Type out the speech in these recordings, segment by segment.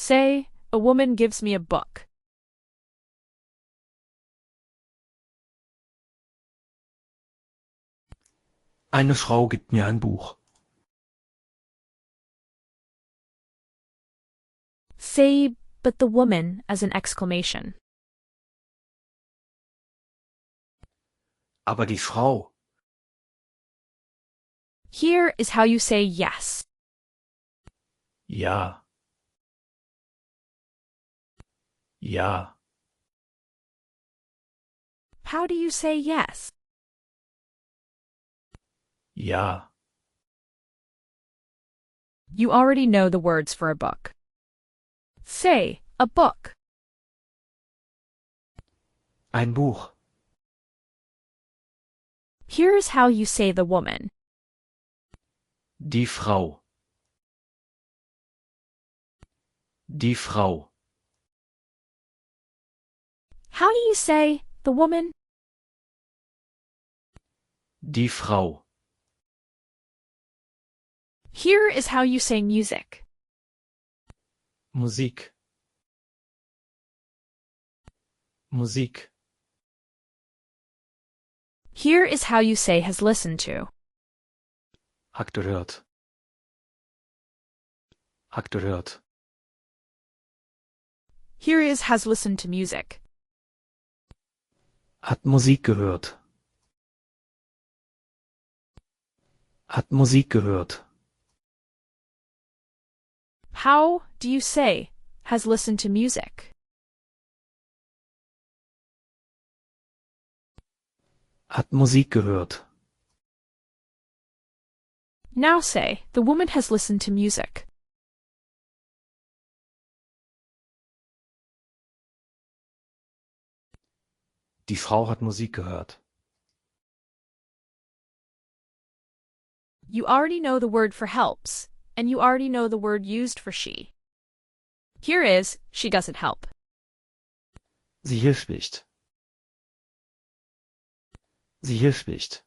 Say, a woman gives me a book. Eine Frau gibt mir ein Buch. Say, but the woman as an exclamation. Aber die Frau. Here is how you say yes. Ja. Ja. How do you say yes? Ja. You already know the words for a book. Say, a book. Ein Buch. Here is how you say the woman. Die Frau. Die Frau. How do you say the woman? Die Frau. Here is how you say music. Musik. Musik. Here is how you say has listened to. Hat gehört. Hat gehört. Here is has listened to music. Hat Musik gehört. Hat Musik gehört. How do you say has listened to music? Hat Musik gehört. Now say, the woman has listened to music. Die Frau hat Musik gehört. You already know the word for helps, and you already know the word used for she. Here is, she doesn't help. Sie hilft nicht. Sie hilft nicht.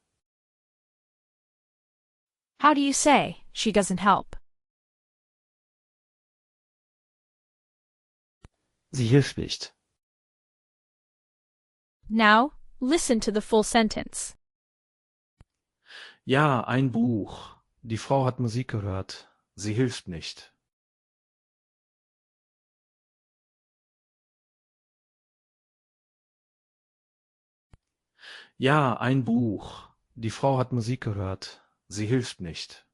How do you say, she doesn't help? Sie hilft nicht. Now, listen to the full sentence. Ja, ein Buch. Die Frau hat Musik gehört. Sie hilft nicht. Ja, ein Buch. Die Frau hat Musik gehört. Sie hilft nicht.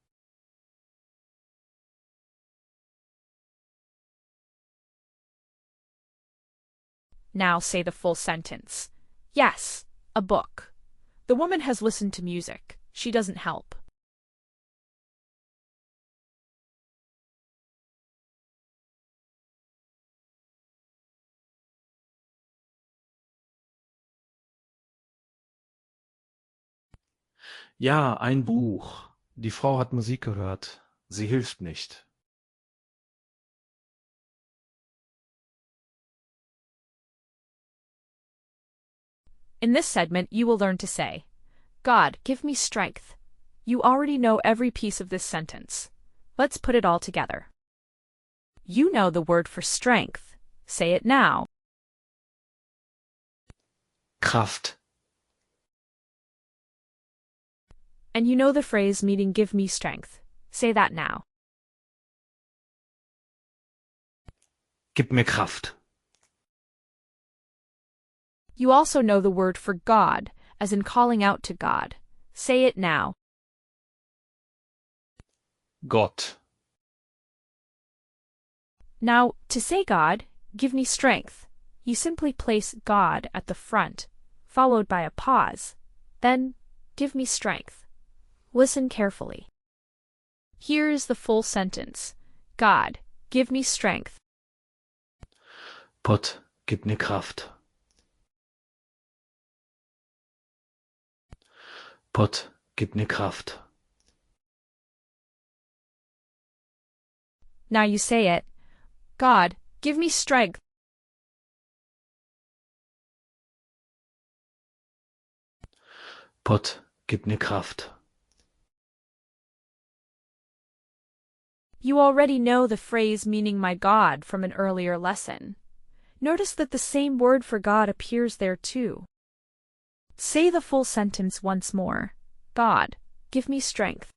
Now say the full sentence. Yes, a book. The woman has listened to music. She doesn't help. Ja, ein Buch. Die Frau hat Musik gehört. Sie hilft nicht. In this segment, you will learn to say, God, give me strength. You already know every piece of this sentence. Let's put it all together. You know the word for strength. Say it now. Kraft. And you know the phrase meaning give me strength. Say that now. Gib mir Kraft. You also know the word for God, as in calling out to God. Say it now. Gott. Now, to say God, give me strength, you simply place God at the front, followed by a pause. Then, give me strength. Listen carefully. Here is the full sentence. God, give me strength. Gott, gib mir Kraft. Gott, gib mir Kraft. Now you say it. God, give me strength. Gott, gib mir Kraft. You already know the phrase meaning my God from an earlier lesson. Notice that the same word for God appears there too. Say the full sentence once more. God, give me strength.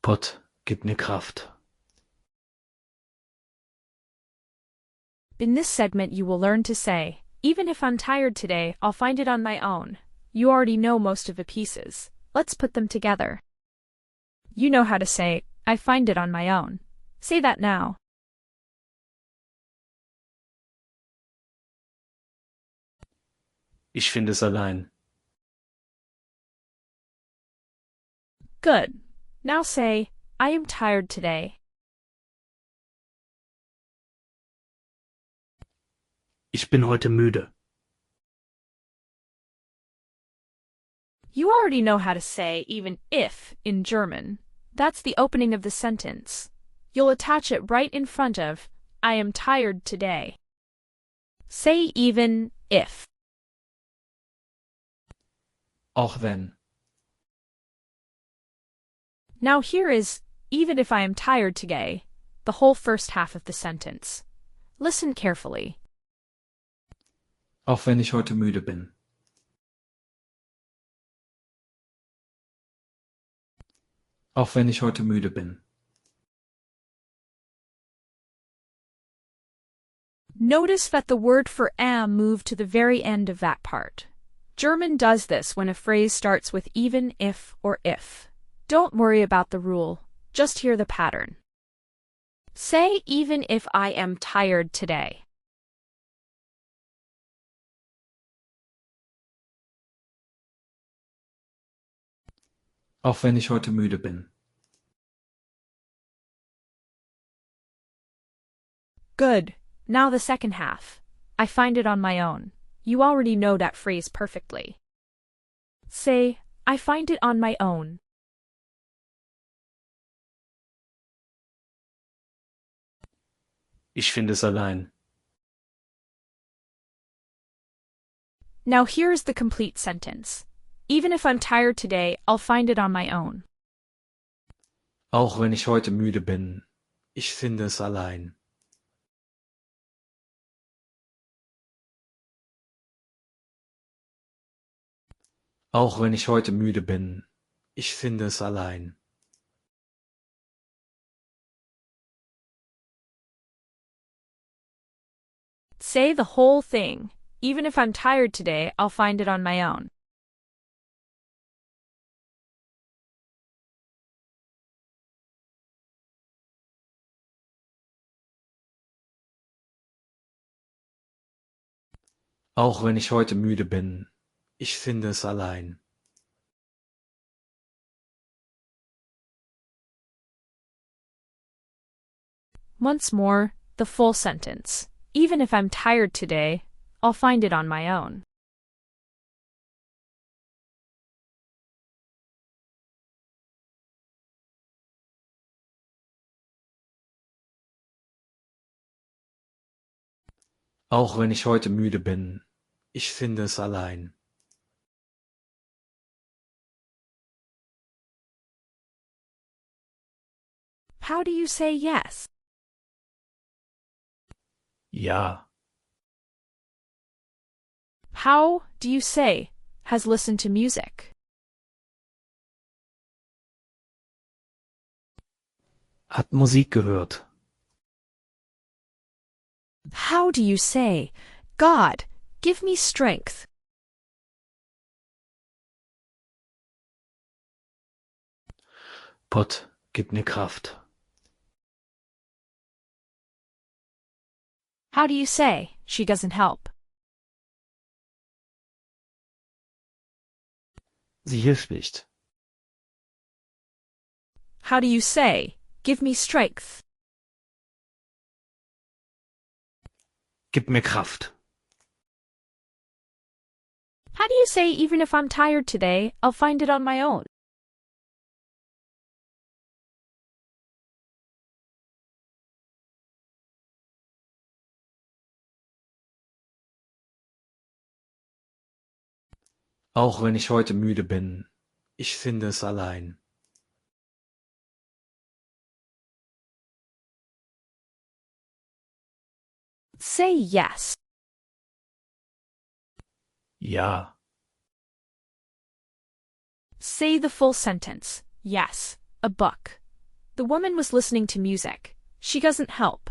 Gott, gib mir Kraft. In this segment you will learn to say, even if I'm tired today, I'll find it on my own. You already know most of the pieces. Let's put them together. You know how to say, I find it on my own. Say that now. Ich finde es allein. Good. Now say, I am tired today. Ich bin heute müde. You already know how to say even if in German. That's the opening of the sentence. You'll attach it right in front of, I am tired today. Say even if. Auch wenn. Now here is, even if I am tired today, the whole first half of the sentence. Listen carefully. Auch wenn ich heute müde bin. Auch wenn ich heute müde bin. Notice that the word for am moved to the very end of that part. German does this when a phrase starts with even, if, or if. Don't worry about the rule, just hear the pattern. Say even if I am tired today. Auch wenn ich heute müde bin. Good. Now the second half. I find it on my own. You already know that phrase perfectly. Say, I find it on my own. Ich finde es allein. Now here's the complete sentence. Even if I'm tired today, I'll find it on my own. Auch wenn ich heute müde bin. Ich finde es allein. Auch wenn ich heute müde bin. Ich finde es allein. Say the whole thing. Even if I'm tired today, I'll find it on my own. Auch wenn ich heute müde bin. Ich finde es allein. Once more, the full sentence. Even if I'm tired today, I'll find it on my own. Auch wenn ich heute müde bin. Ich finde es allein. How do you say yes? Ja. How do you say has listened to music? Hat Musik gehört. How do you say, God, give me strength? Gott, gib mir Kraft. How do you say, she doesn't help? Sie hilft nicht. How do you say, give me strength? Gib mir Kraft. How do you say, even if I'm tired today, I'll find it on my own? Auch wenn ich heute müde bin. Ich finde es allein. Say yes. Ja. Say the full sentence. Yes, a book. The woman was listening to music. She doesn't help.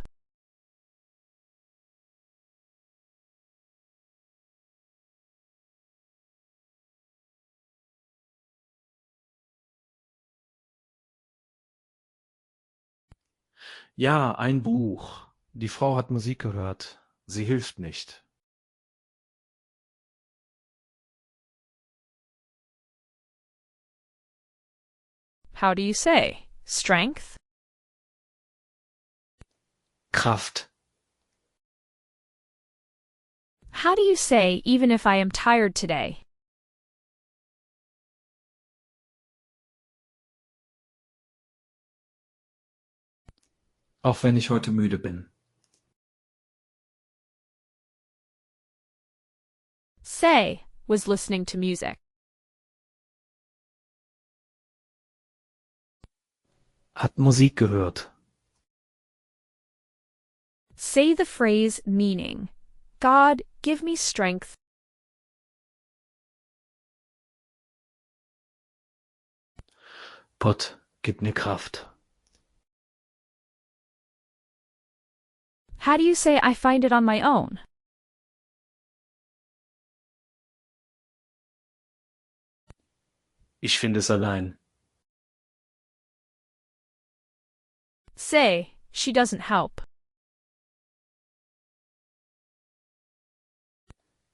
Ja, ein Buch. Die Frau hat Musik gehört. Sie hilft nicht. How do you say? Strength? Kraft. How do you say even if I am tired today? Auch wenn ich heute müde bin. Say was listening to music. Hat Musik gehört. Say the phrase meaning. God, give me strength. Gott, gib mir Kraft. How do you say I find it on my own? Ich finde es allein. Say she doesn't help.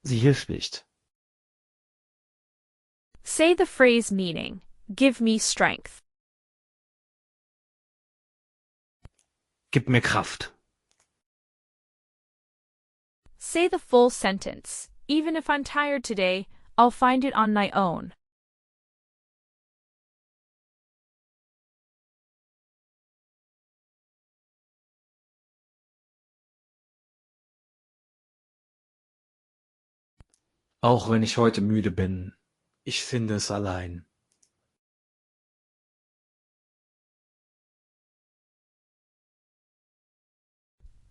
Sie hilft nicht. Say the phrase meaning. Give me strength. Gib mir Kraft. Say the full sentence. Even if I'm tired today, I'll find it on my own. Auch wenn ich heute müde bin. Ich finde es allein.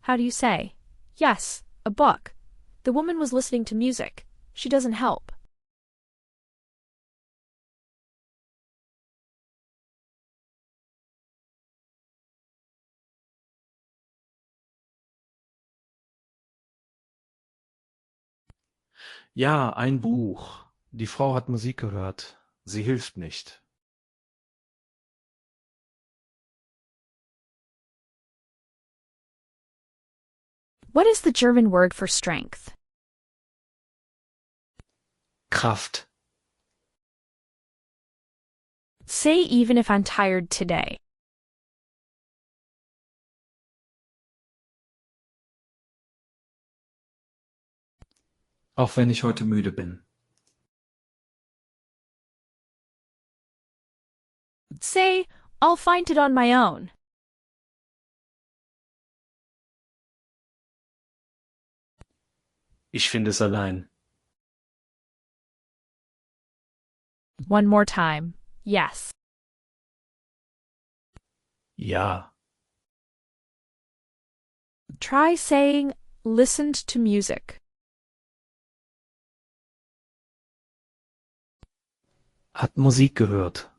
How do you say? Yes, a book. The woman was listening to music. She doesn't help. Ja, ein Buch. Die Frau hat Musik gehört. Sie hilft nicht. What is the German word for strength? Kraft. Say even if I'm tired today. Auch wenn ich heute müde bin. Say, I'll find it on my own. Ich finde es allein. One more time. Yes. Ja. Try saying listened to music. Hat Musik gehört.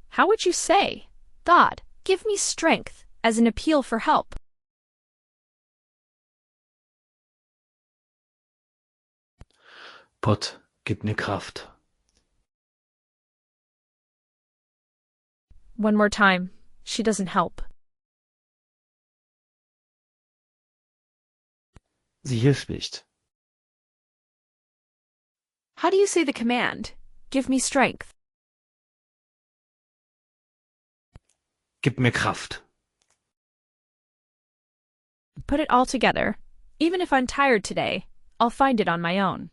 How would you say, God, give me strength, as an appeal for help? Gott, gib mir Kraft. One more time. She doesn't help. Sie hilft nicht. How do you say the command, give me strength? Gib mir Kraft. Put it all together. Even if I'm tired today, I'll find it on my own.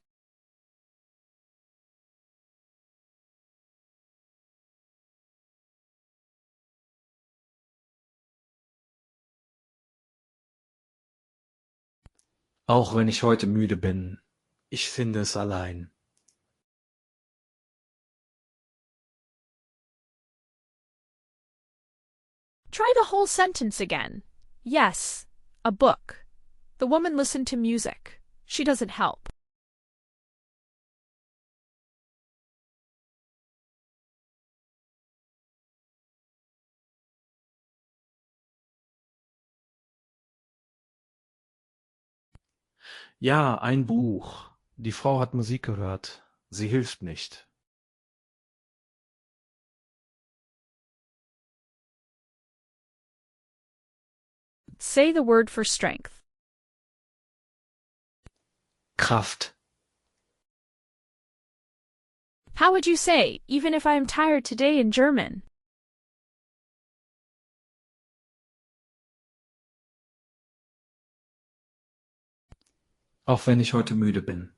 Auch wenn ich heute müde bin. Ich finde es allein. Try the whole sentence again. Yes, a book. The woman listened to music. She doesn't help. Ja, ein Buch. Die Frau hat Musik gehört. Sie hilft nicht. Say the word for strength. Kraft. How would you say, even if I am tired today in German? Auch wenn ich heute müde bin.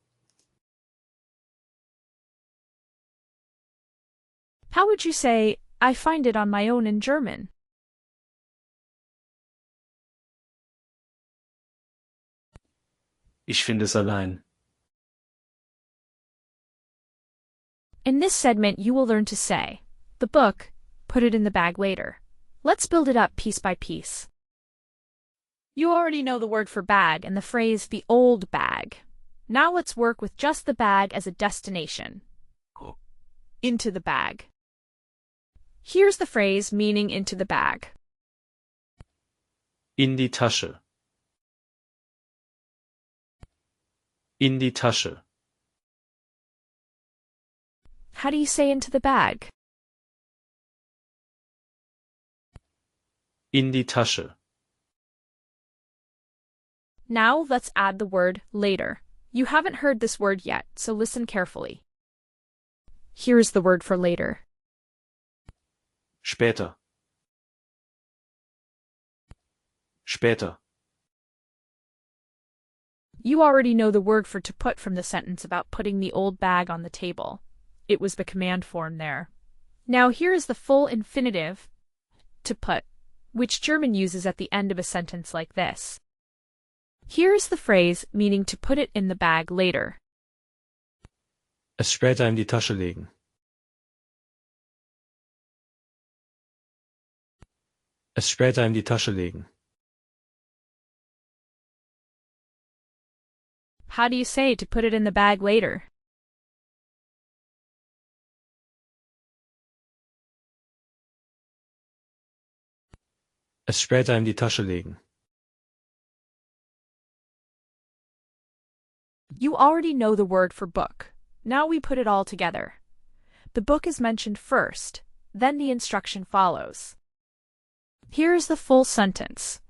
How would you say, I find it on my own in German? Ich finde es allein. In this segment, you will learn to say, the book, put it in the bag later. Let's build it up piece by piece. You already know the word for bag and the phrase the old bag. Now let's work with just the bag as a destination. Into the bag. Here's the phrase meaning into the bag. In die Tasche. In die Tasche. How do you say into the bag? In die Tasche. Now let's add the word later. You haven't heard this word yet, so listen carefully. Here's the word for later. Später. Später. You already know the word for to put from the sentence about putting the old bag on the table. It was the command form there. Now here is the full infinitive, to put, which German uses at the end of a sentence like this. Here is the phrase meaning to put it in the bag later. Es später in die Tasche legen. Es später in die Tasche legen. How do you say to put it in the bag later? Es später in die Tasche legen. You already know the word for book. Now we put it all together. The book is mentioned first, then the instruction follows. Here is the full sentence.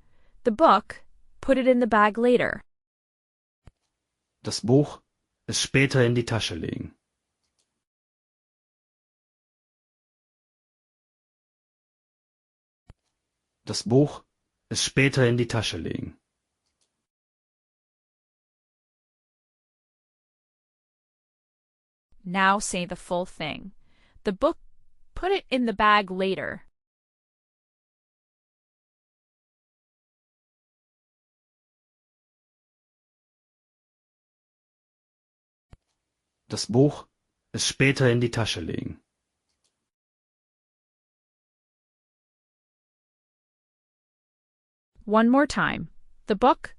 The book, put it in the bag later. Das Buch, es später in die Tasche legen. Das Buch, es später in die Tasche legen. Now say the full thing. The book, put it in the bag later. Das Buch, es später in die Tasche legen. One more time. The book,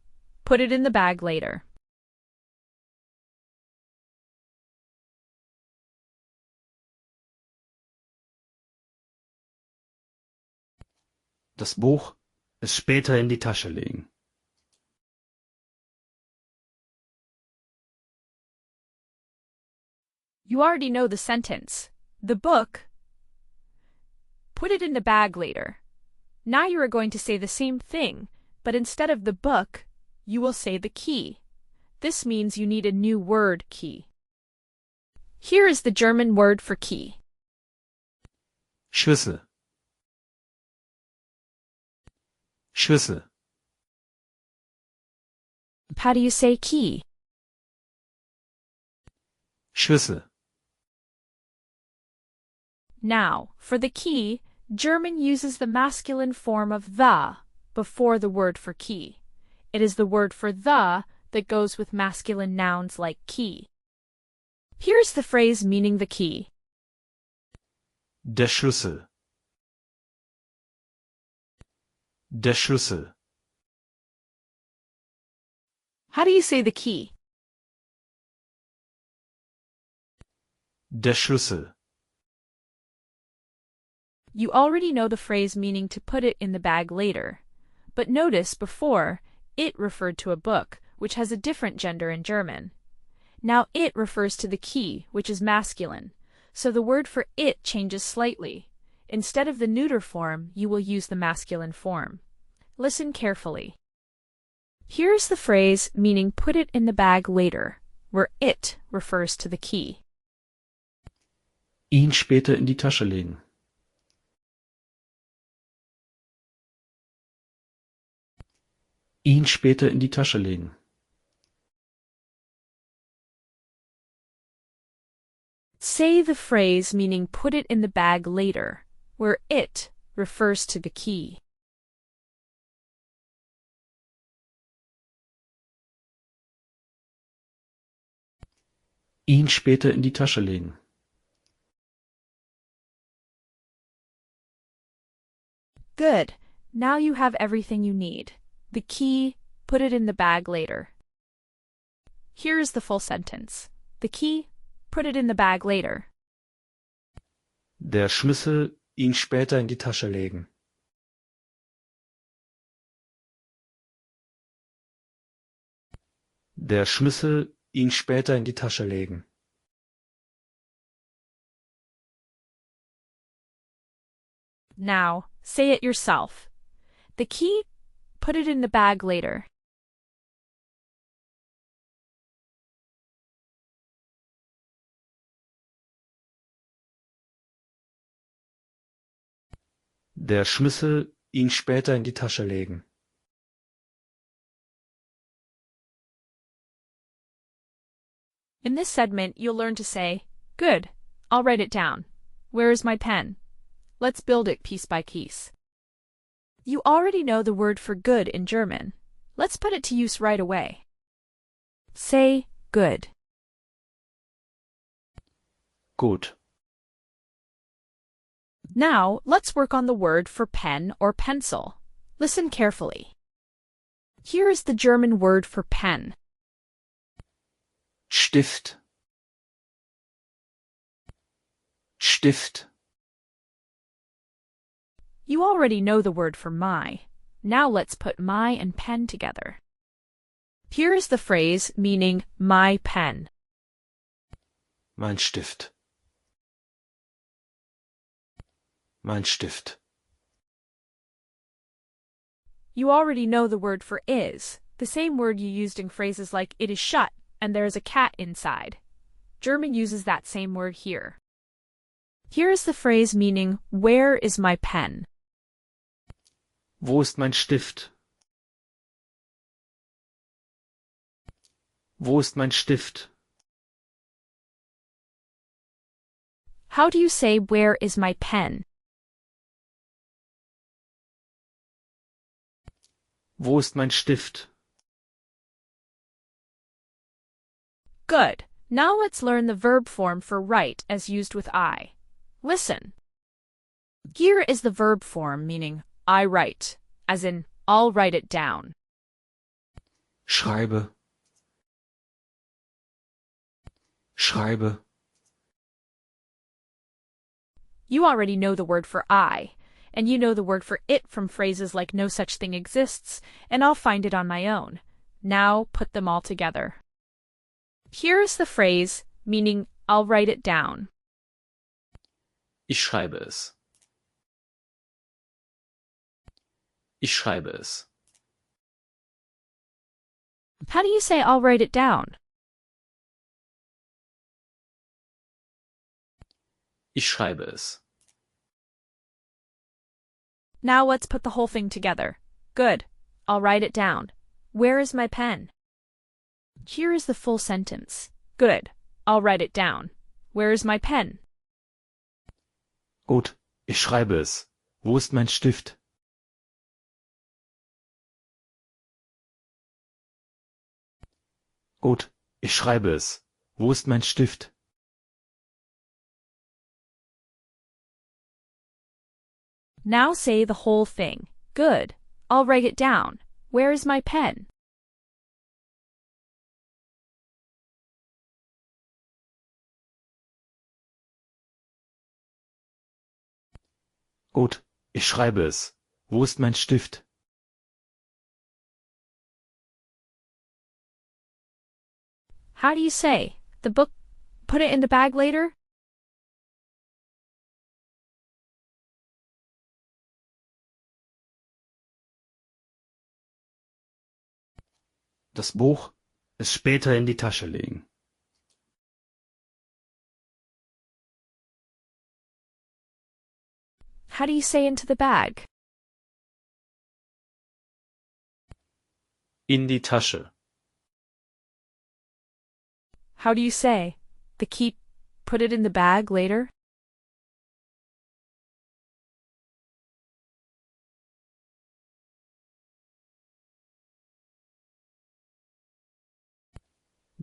put it in the bag later. Das Buch, es später in die Tasche legen. You already know the sentence. The book, put it in the bag later. Now you are going to say the same thing, but instead of the book, you will say the key. This means you need a new word key. Here is the German word for key. Schlüssel. Schlüssel. How do you say key? Schlüssel. Now, for the key, German uses the masculine form of the before the word for key. It is the word for the that goes with masculine nouns like key. Here's the phrase meaning the key. Der Schlüssel. Der Schlüssel. How do you say the key? Der Schlüssel. You already know the phrase meaning to put it in the bag later. But notice before, it referred to a book, which has a different gender in German. Now it refers to the key, which is masculine, so the word for it changes slightly. Instead of the neuter form, you will use the masculine form. Listen carefully. Here's the phrase meaning put it in the bag later, where it refers to the key. Ihn später in die Tasche legen. Ihn später in die Tasche legen. Say the phrase meaning put it in the bag later, where it refers to the key. Ihn später in die Tasche legen. Good. Now you have everything you need. The key, put it in the bag later. Here is the full sentence. The key, put it in the bag later. Der Schlüssel, ihn später in die Tasche legen. Der Schlüssel, ihn später in die Tasche legen. Now, say it yourself. The key, put it in the bag later. Der Schlüssel, ihn später in die Tasche legen. In this segment, you'll learn to say, Good, I'll write it down. Where is my pen? Let's build it piece by piece. You already know the word for good in German. Let's put it to use right away. Say good. Gut. Now, let's work on the word for pen or pencil. Listen carefully. Here is the German word for pen. Stift. Stift. You already know the word for my. Now let's put my and pen together. Here is the phrase meaning my pen. Mein Stift. Mein Stift. You already know the word for is, the same word you used in phrases like it is shut and there is a cat inside. German uses that same word here. Here is the phrase meaning where is my pen? Wo ist mein Stift? Wo ist mein Stift? How do you say where is my pen? Wo ist mein Stift? Good. Now let's learn the verb form for write as used with I. Listen. Here is the verb form meaning I write, as in I'll write it down. Schreibe. Schreibe. You already know the word for I, and you know the word for it from phrases like no such thing exists, and I'll find it on my own. Now put them all together. Here is the phrase meaning I'll write it down. Ich schreibe es. Ich schreibe es. How do you say I'll write it down? Ich schreibe es. Now let's put the whole thing together. Good. I'll write it down. Where is my pen? Here is the full sentence. Good. I'll write it down. Where is my pen? Gut, ich schreibe es. Wo ist mein Stift? Gut, ich schreibe es. Wo ist mein Stift? Now say the whole thing. Good. I'll write it down. Where is my pen? Gut, ich schreibe es. Wo ist mein Stift? How do you say, the book, put it in the bag later? Das Buch es später in die Tasche legen. How do you say into the bag? In die Tasche. How do you say, the key, put it in the bag later?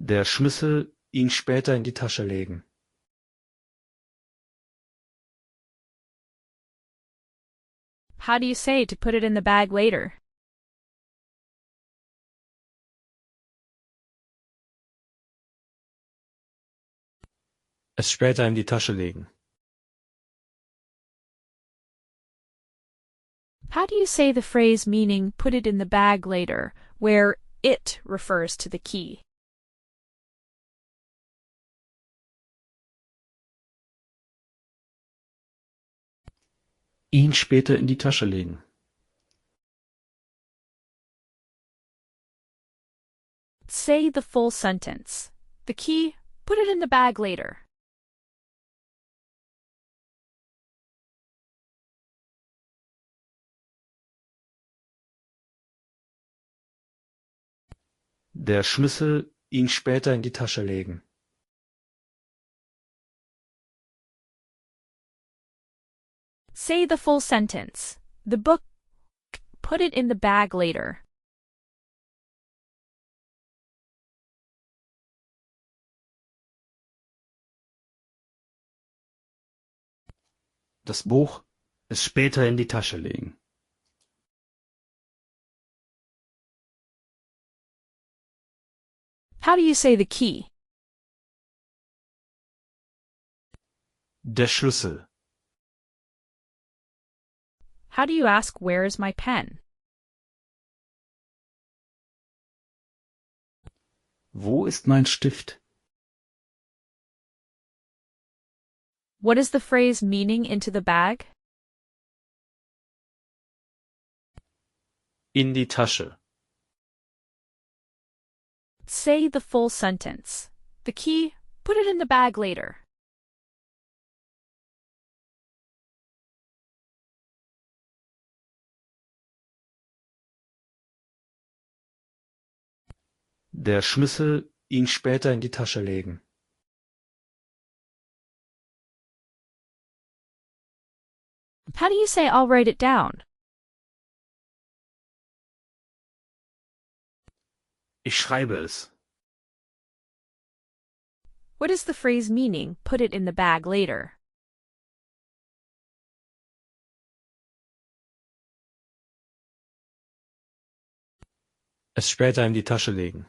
Der Schlüssel ihn später in die Tasche legen. How do you say to put it in the bag later? Es später in die Tasche legen. How do you say the phrase meaning put it in the bag later, where it refers to the key? Ihn später in die Tasche legen. Say the full sentence. The key, put it in the bag later. Der Schlüssel ihn später in die Tasche legen. Say the full sentence. The book, put it in the bag later. Das Buch es später in die Tasche legen. How do you say the key? Der Schlüssel. How do you ask where is my pen? Wo ist mein Stift? What is the phrase meaning into the bag? In die Tasche. Say the full sentence. The key, put it in the bag later. Der Schlüssel ihn später in die Tasche legen. How do you say I'll write it down? Ich schreibe es. What is the phrase meaning put it in the bag later? Es später in die Tasche legen.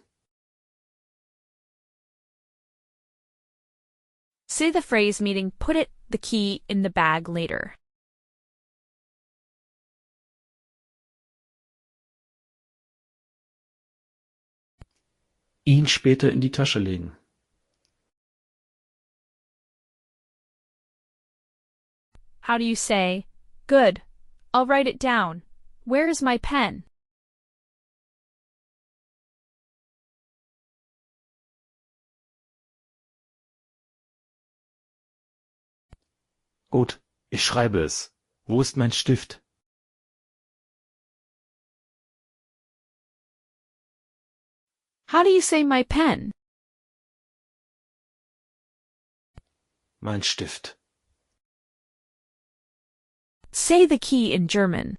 Say the phrase meaning put it, the key, in the bag later. Ihn später in die Tasche legen. How do you say, good, I'll write it down. Where is my pen? Gut, ich schreibe es. Wo ist mein Stift? How do you say my pen? Mein Stift. Say the key in German.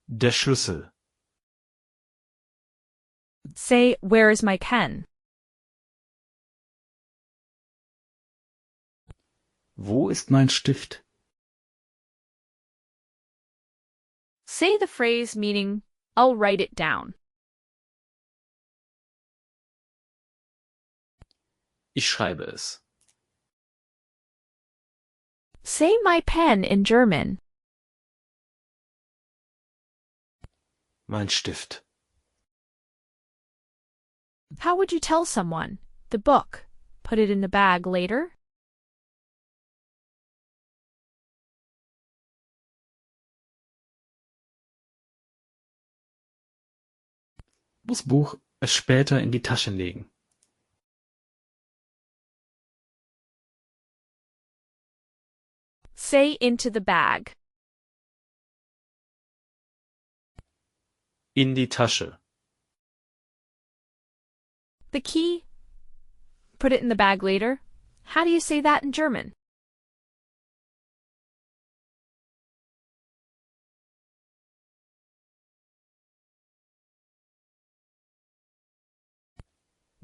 Der Schlüssel. Say, where is my pen? Wo ist mein Stift? Say the phrase meaning, I'll write it down. Ich schreibe es. Say my pen in German. Mein Stift. How would you tell someone? The book. Put it in the bag later? Das Buch es später in die Tasche legen. Say into the bag. In die Tasche. The key. Put it in the bag later. How do you say that in German?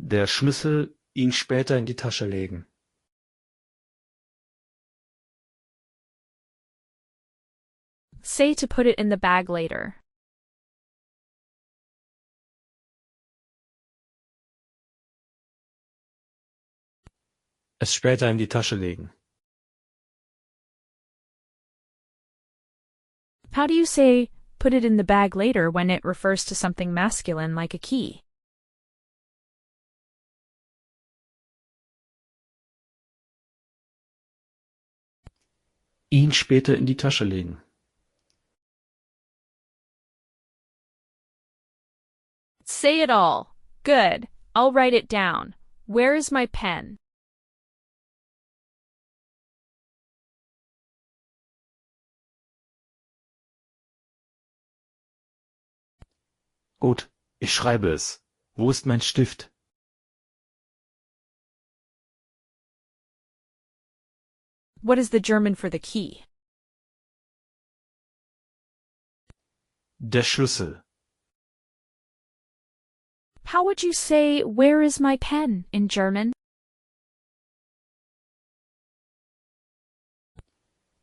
Der Schlüssel ihn später in die Tasche legen. Say to put it in the bag later. Es später in die Tasche legen. How do you say put it in the bag later when it refers to something masculine like a key? Ihn später in die Tasche legen. Say it all. Good. I'll write it down. Where is my pen? Gut, ich schreibe es. Wo ist mein Stift? What is the German for the key? Der Schlüssel. How would you say, where is my pen in German?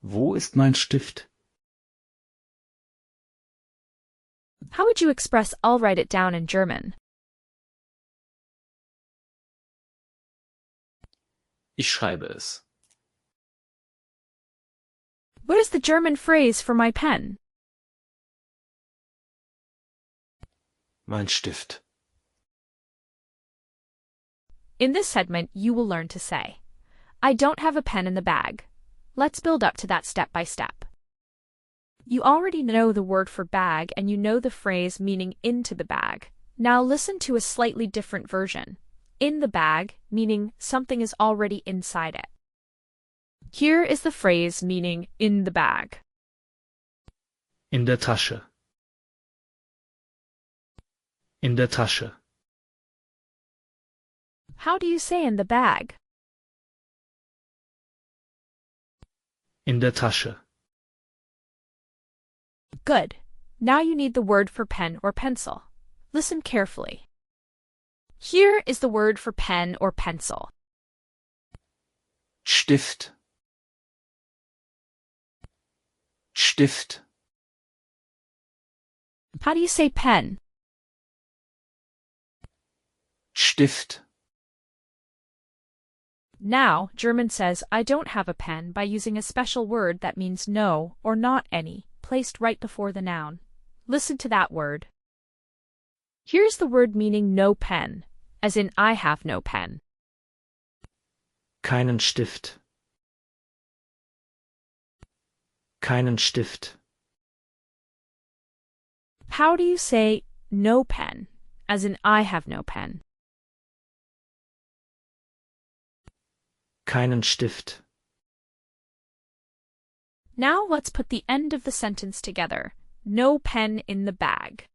Wo ist mein Stift? How would you express, I'll write it down in German? Ich schreibe es. What is the German phrase for my pen? Mein Stift. In this segment, you will learn to say, I don't have a pen in the bag. Let's build up to that step by step. You already know the word for bag and you know the phrase meaning into the bag. Now listen to a slightly different version. In the bag, meaning something is already inside it. Here is the phrase meaning in the bag. In der Tasche. In der Tasche. How do you say in the bag? In der Tasche. Good. Now you need the word for pen or pencil. Listen carefully. Here is the word for pen or pencil. Stift. Stift. How do you say pen? Stift. Now, German says I don't have a pen by using a special word that means no or not any, placed right before the noun. Listen to that word. Here's the word meaning no pen, as in I have no pen. Keinen Stift. Keinen Stift. How do you say no pen, as in I have no pen? Keinen Stift. Now let's put the end of the sentence together. No pen in the bag.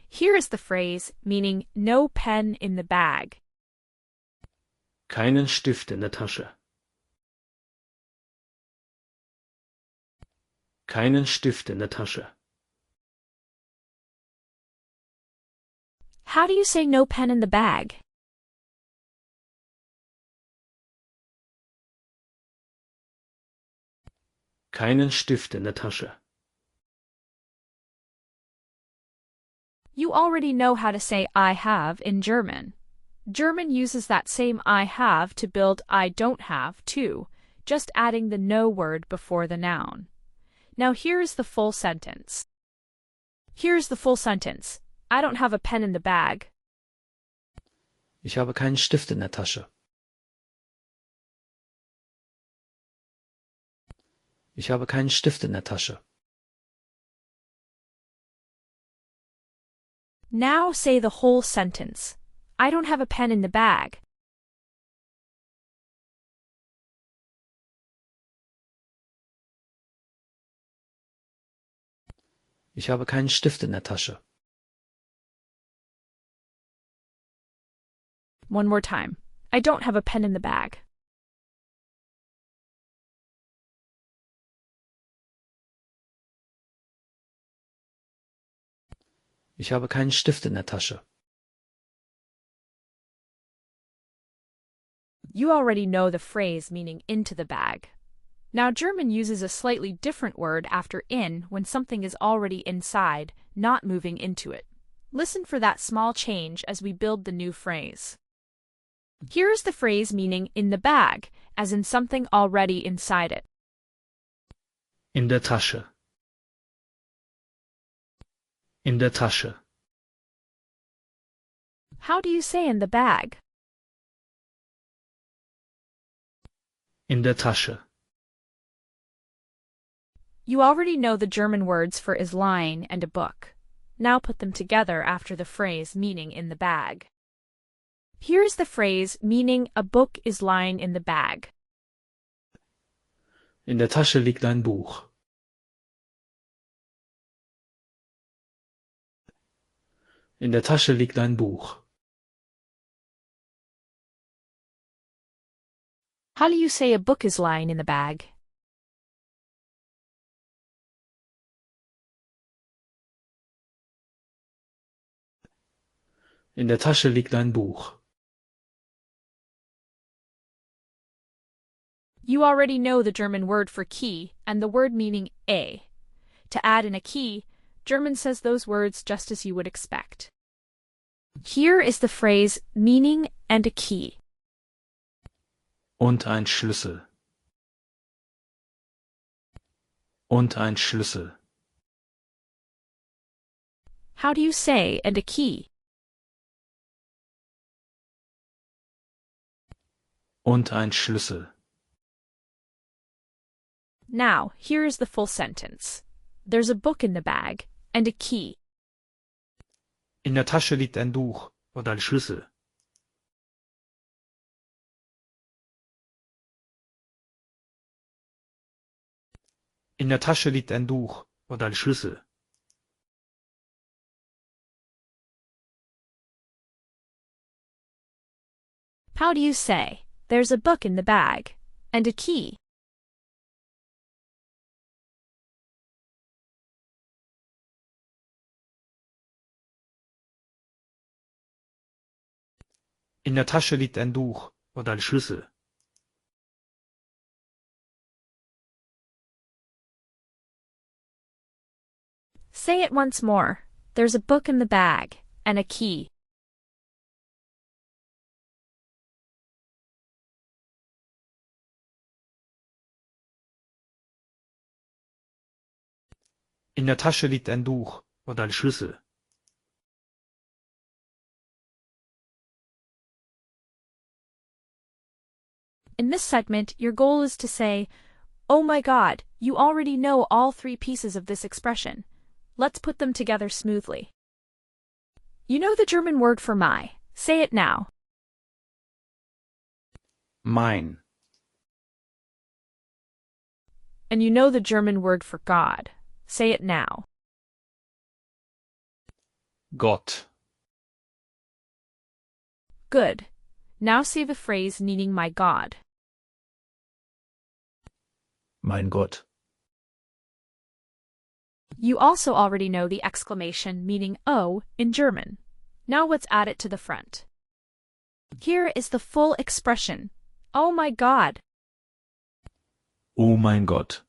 Here is the phrase meaning no pen in the bag. Keinen Stift in der Tasche. Keinen Stift in der Tasche. How do you say no pen in the bag? Keinen Stift in der Tasche. You already know how to say I have in German. German uses that same I have to build I don't have too, just adding the no word before the noun. Now here's the full sentence. Here's the full sentence. I don't have a pen in the bag. Ich habe keinen Stift in der Tasche. Ich habe keinen Stift in der Tasche. Now say the whole sentence. I don't have a pen in the bag. Ich habe keinen Stift in der Tasche. One more time. I don't have a pen in the bag. Ich habe keinen Stift in der Tasche. You already know the phrase meaning into the bag. Now German uses a slightly different word after in when something is already inside, not moving into it. Listen for that small change as we build the new phrase. Here is the phrase meaning in the bag, as in something already inside it. In der Tasche. In der Tasche. How do you say in the bag? In der Tasche. You already know the German words for is lying and a book. Now put them together after the phrase meaning in the bag. Here's the phrase meaning a book is lying in the bag. In der Tasche liegt ein Buch. In der Tasche liegt ein Buch. How do you say a book is lying in the bag? In der Tasche liegt ein Buch. You already know the German word for key and the word meaning a. To add in a key, German says those words just as you would expect. Here is the phrase meaning and a key. Und ein Schlüssel. Und ein Schlüssel. How do you say and a key? Und ein Schlüssel. Now, here is the full sentence. There's a book in the bag and a key. In der Tasche liegt ein Buch und ein Schlüssel. In der Tasche liegt ein Buch und ein Schlüssel. How do you say, there's a book in the bag and a key? In der Tasche liegt ein Buch und ein Schlüssel. Say it once more. There's a book in the bag and a key. In der Tasche liegt ein Buch und ein Schlüssel. In this segment, your goal is to say, "Oh my God, you already know all three pieces of this expression. Let's put them together smoothly." You know the German word for my. Say it now. Mein. And you know the German word for God. Say it now. Gott. Good. Now say the phrase meaning my God. Mein Gott. You also already know the exclamation meaning oh in German. Now let's add it to the front. Here is the full expression. Oh my God. Oh mein Gott.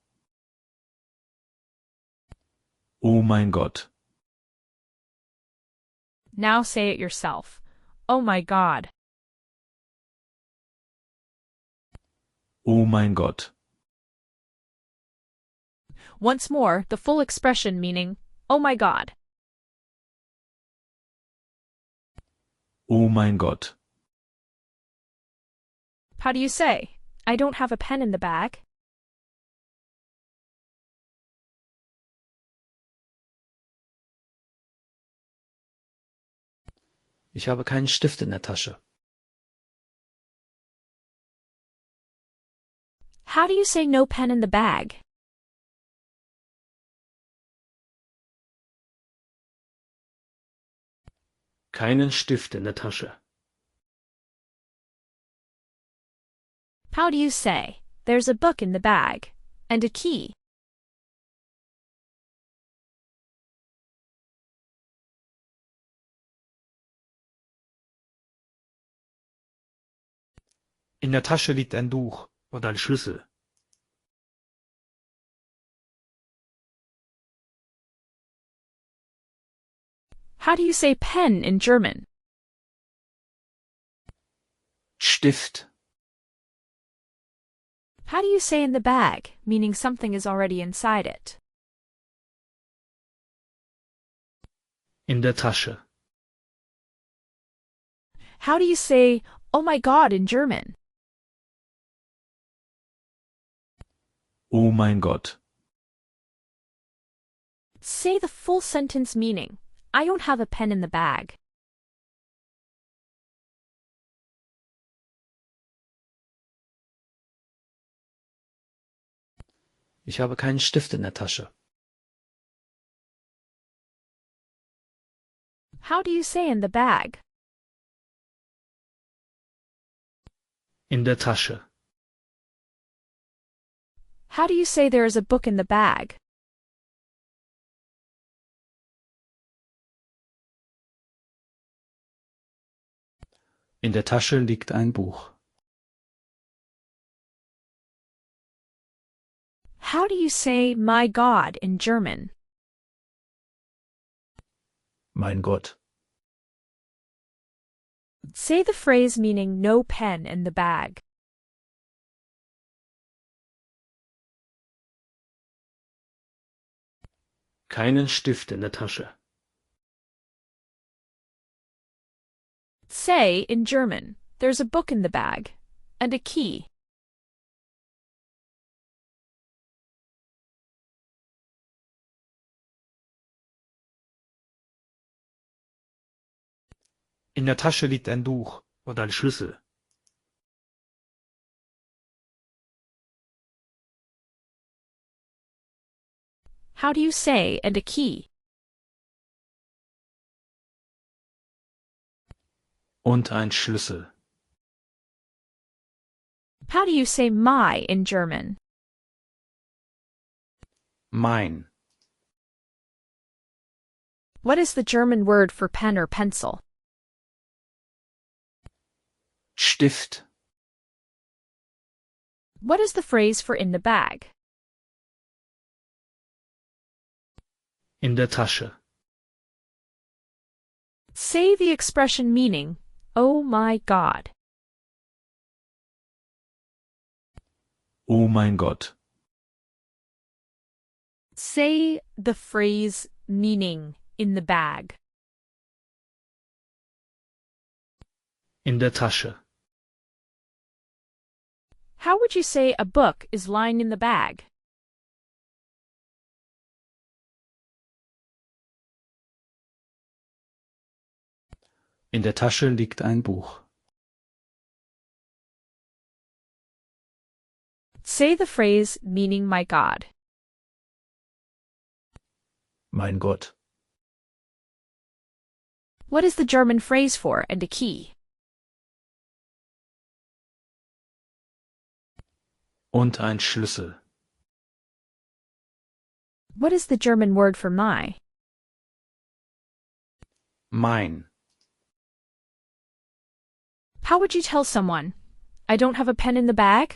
Oh mein Gott. Now say it yourself. Oh my God. Oh mein Gott. Once more, the full expression meaning, oh my God. Oh mein Gott. How do you say, I don't have a pen in the bag? Ich habe keinen Stift in der Tasche. How do you say no pen in the bag? Keinen Stift in der Tasche. How do you say, there's a book in the bag, and a key? In der Tasche liegt ein Buch und ein Schlüssel. How do you say pen in German? Stift. How do you say in the bag, meaning something is already inside it? In der Tasche. How do you say, oh my God in German? Oh mein Gott. Say the full sentence meaning, I don't have a pen in the bag. Ich habe keinen Stift in der Tasche. How do you say in the bag? In der Tasche. How do you say there is a book in the bag? In der Tasche liegt ein Buch. How do you say my God in German? Mein Gott. Say the phrase meaning no pen in the bag. Keinen Stift in der Tasche. Say in German, there's a book in the bag, and a key. In der Tasche liegt ein Buch und ein Schlüssel. How do you say and a key? Und ein Schlüssel. How do you say my in German? Mein. What is the German word for pen or pencil? Stift. What is the phrase for in the bag? In der Tasche. Say the expression meaning, oh my God. Oh mein Gott. Say the phrase meaning in the bag. In der Tasche. How would you say a book is lying in the bag? In der Tasche liegt ein Buch. Say the phrase meaning my God. Mein Gott. What is the German phrase for and a key? Und ein Schlüssel. What is the German word for my? Mein. How would you tell someone, I don't have a pen in the bag?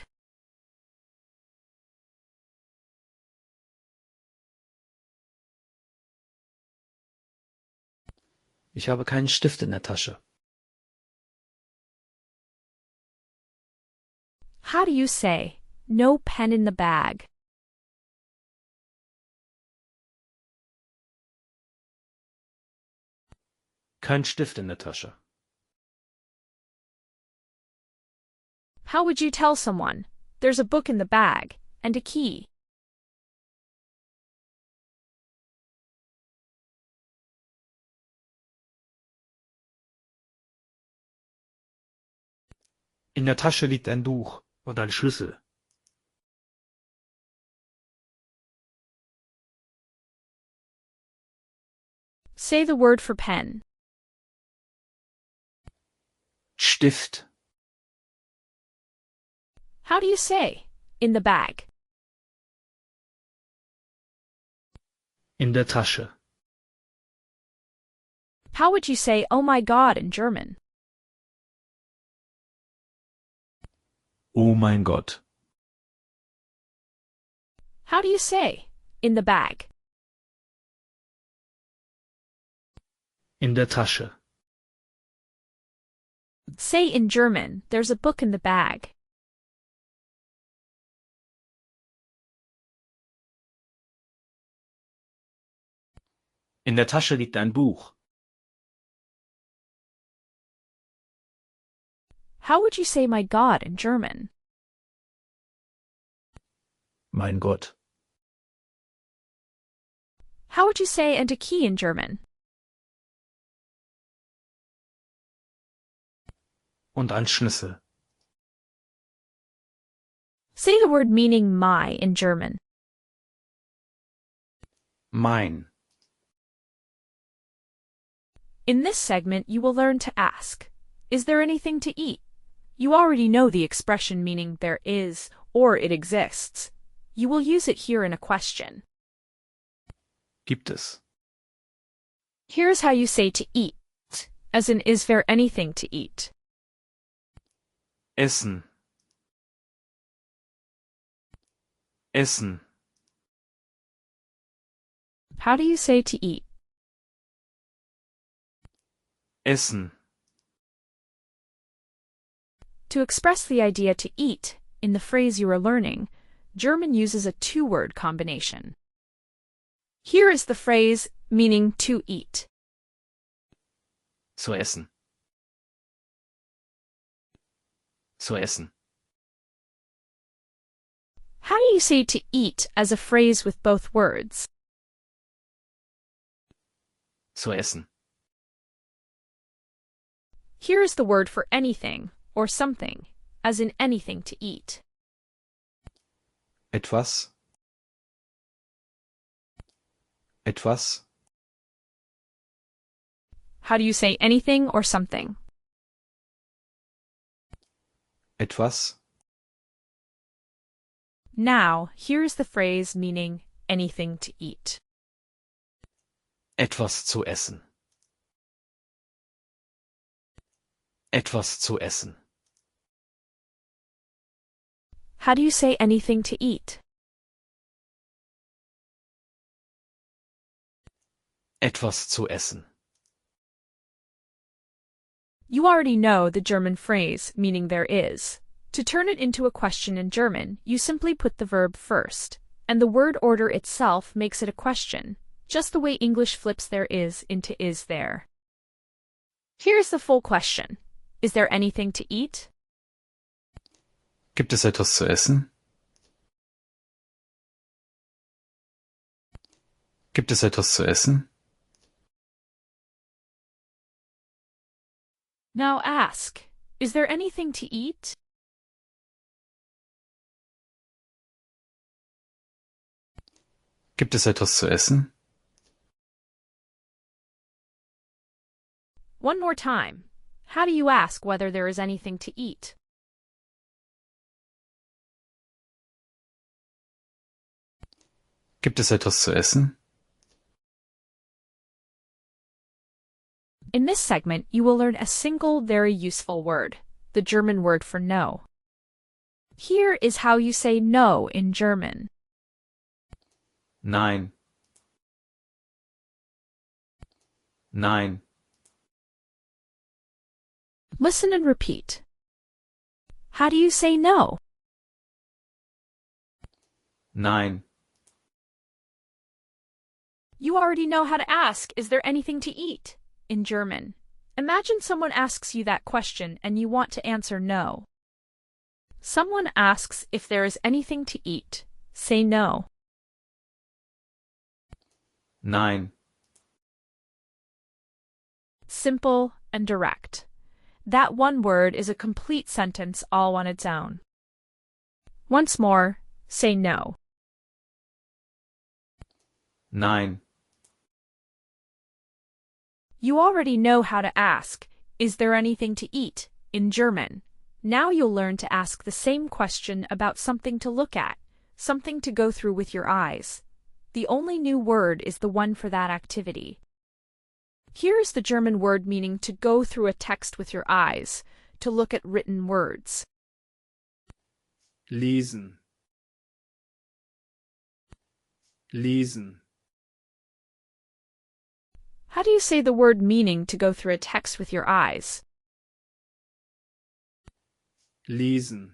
Ich habe keinen Stift in der Tasche. How do you say, no pen in the bag? Kein Stift in der Tasche. How would you tell someone, there's a book in the bag, and a key? In der Tasche liegt ein Buch und ein Schlüssel. Say the word for pen. Stift. How do you say, in the bag? In der Tasche. How would you say, oh my God, in German? Oh mein Gott. How do you say, in the bag? In der Tasche. Say in German, there's a book in the bag. In der Tasche liegt ein Buch. How would you say my God in German? Mein Gott. How would you say and a key in German? Und ein Schlüssel. Say the word meaning my in German. Mein. In this segment, you will learn to ask, is there anything to eat? You already know the expression meaning there is or it exists. You will use it here in a question. Gibt es. Here's how you say to eat, as in is there anything to eat? Essen. Essen. How do you say to eat? Essen. To express the idea to eat in the phrase you are learning, German uses a two-word combination. Here is the phrase meaning to eat. Zu essen. Zu essen. How do you say to eat as a phrase with both words? Zu essen. Here is the word for anything or something, as in anything to eat. Etwas. Etwas. How do you say anything or something? Etwas. Now, here is the phrase meaning anything to eat. Etwas zu essen. Etwas zu essen. How do you say anything to eat? Etwas zu essen. You already know the German phrase meaning there is. To turn it into a question in German, you simply put the verb first, and the word order itself makes it a question, just the way English flips there is into is there. Here's the full question. Is there anything to eat? Gibt es etwas zu essen? Gibt es etwas zu essen? Now ask, is there anything to eat? Gibt es etwas zu essen? One more time. How do you ask whether there is anything to eat? Gibt es etwas zu essen? In this segment, you will learn a single very useful word, the German word for no. Here is how you say no in German. Nein. Nein. Listen and repeat. How do you say no? Nein. You already know how to ask, is there anything to eat? In German. Imagine someone asks you that question and you want to answer no. Someone asks if there is anything to eat. Say no. Nein. Simple and direct. That one word is a complete sentence all on its own. Once more, say no. Nein. You already know how to ask, is there anything to eat? In German. Now you'll learn to ask the same question about something to look at, something to go through with your eyes. The only new word is the one for that activity. Here is the German word meaning to go through a text with your eyes, to look at written words. Lesen. Lesen. How do you say the word meaning to go through a text with your eyes? Lesen.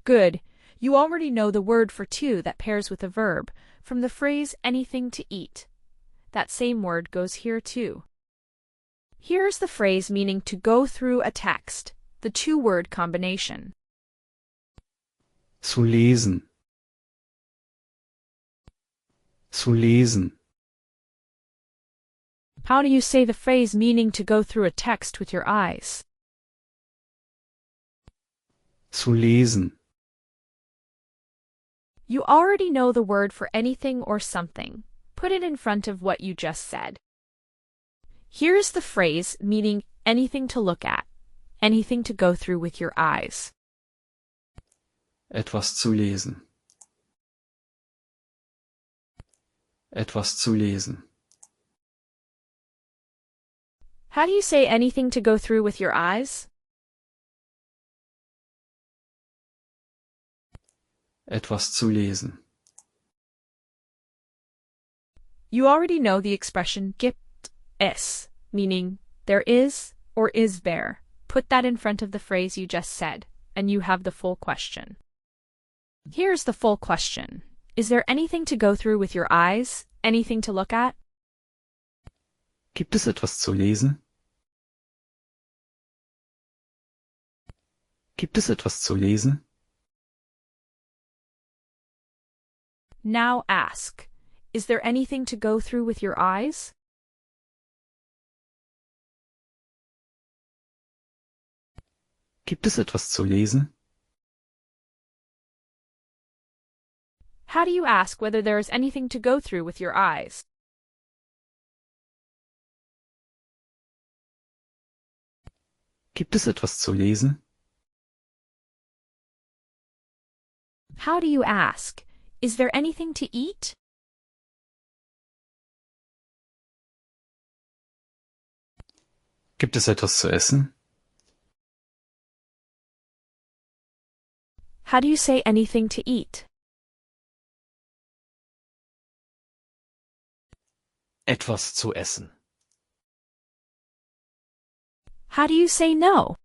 Good. You already know the word for to that pairs with a verb from the phrase anything to eat. That same word goes here too. Here's the phrase meaning to go through a text, the two-word combination. Zu lesen. Zu lesen. How do you say the phrase meaning to go through a text with your eyes? Zu lesen. You already know the word for anything or something. Put it in front of what you just said. Here's the phrase meaning anything to look at, anything to go through with your eyes. Etwas zu lesen. Etwas zu lesen. How do you say anything to go through with your eyes? Etwas zu lesen. You already know the expression gibt es, meaning there is or is there. Put that in front of the phrase you just said, and you have the full question. Here's the full question. Is there anything to go through with your eyes? Anything to look at? Gibt es etwas zu lesen? Gibt es etwas zu lesen? Now ask. Is there anything to go through with your eyes? Gibt es etwas zu lesen? How do you ask whether there is anything to go through with your eyes? Gibt es etwas zu lesen? How do you ask? Is there anything to eat? Gibt es etwas zu essen? How do you say anything to eat? Etwas zu essen. How do you say no?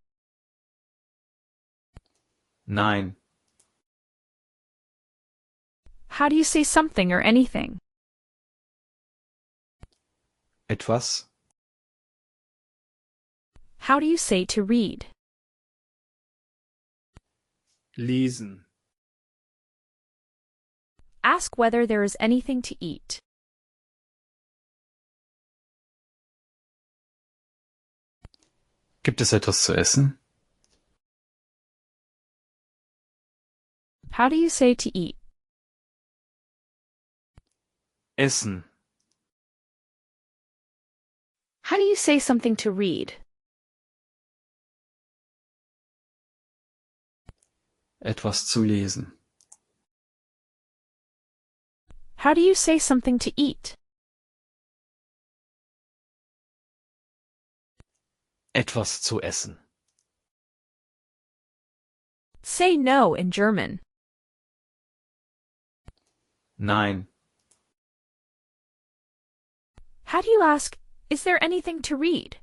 Nein. How do you say something or anything? Etwas. How do you say to read? Lesen. Ask whether there is anything to eat. Gibt es etwas zu essen? How do you say to eat? Essen. How do you say something to read? Etwas zu lesen. How do you say something to eat? Etwas zu essen. Say no in German. Nein. How do you ask, is there anything to read?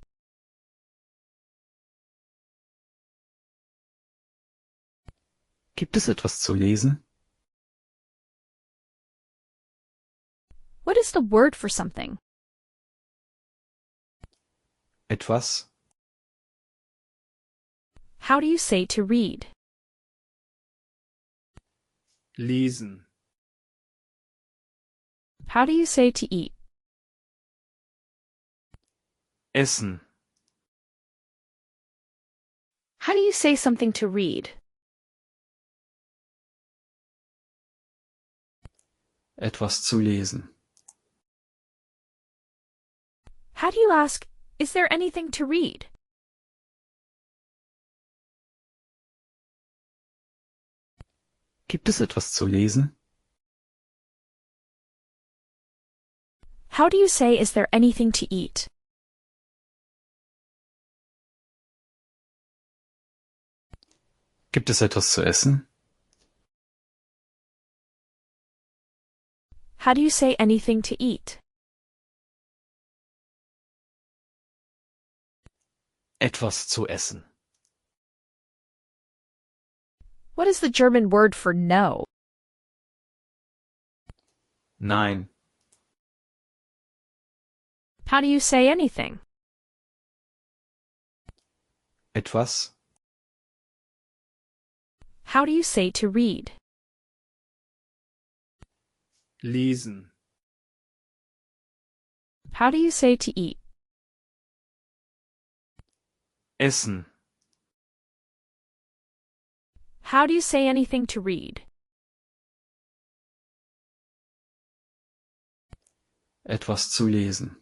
Gibt es etwas zu lesen? What is the word for something? Etwas? How do you say to read? Lesen. How do you say to eat? Essen. How do you say something to read? Etwas zu lesen. How do you ask, is there anything to read? Gibt es etwas zu lesen? How do you say, is there anything to eat? Gibt es etwas zu essen? How do you say anything to eat? Etwas zu essen. What is the German word for no? Nein. How do you say anything? Etwas? How do you say to read? Lesen. How do you say to eat? Essen. How do you say anything to read? Etwas zu lesen.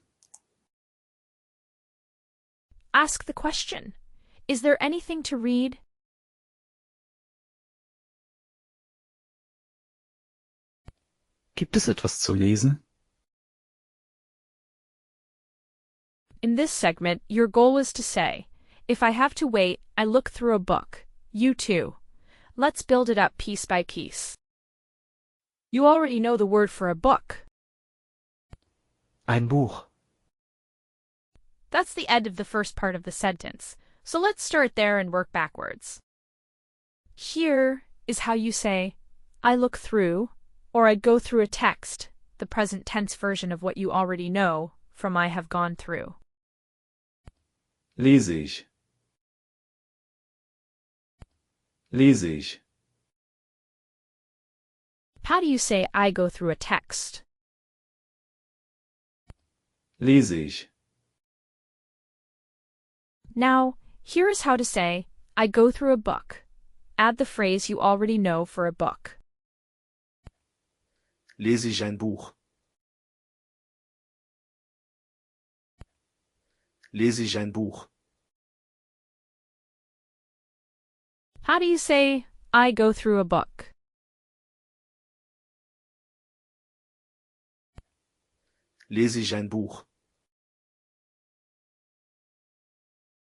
Ask the question. Is there anything to read? Gibt es etwas zu lesen? In this segment, your goal is to say, if I have to wait, I look through a book. You too. Let's build it up piece by piece. You already know the word for a book. Ein Buch. That's the end of the first part of the sentence, so let's start there and work backwards. Here is how you say, I look through, or I go through a text, the present tense version of what you already know from I have gone through. Lese ich. Lese ich. How do you say I go through a text? Lese ich. Now, here is how to say, I go through a book. Add the phrase you already know for a book. Lese ich ein Buch. Lese ich ein Buch. How do you say, I go through a book? Lese ich ein Buch.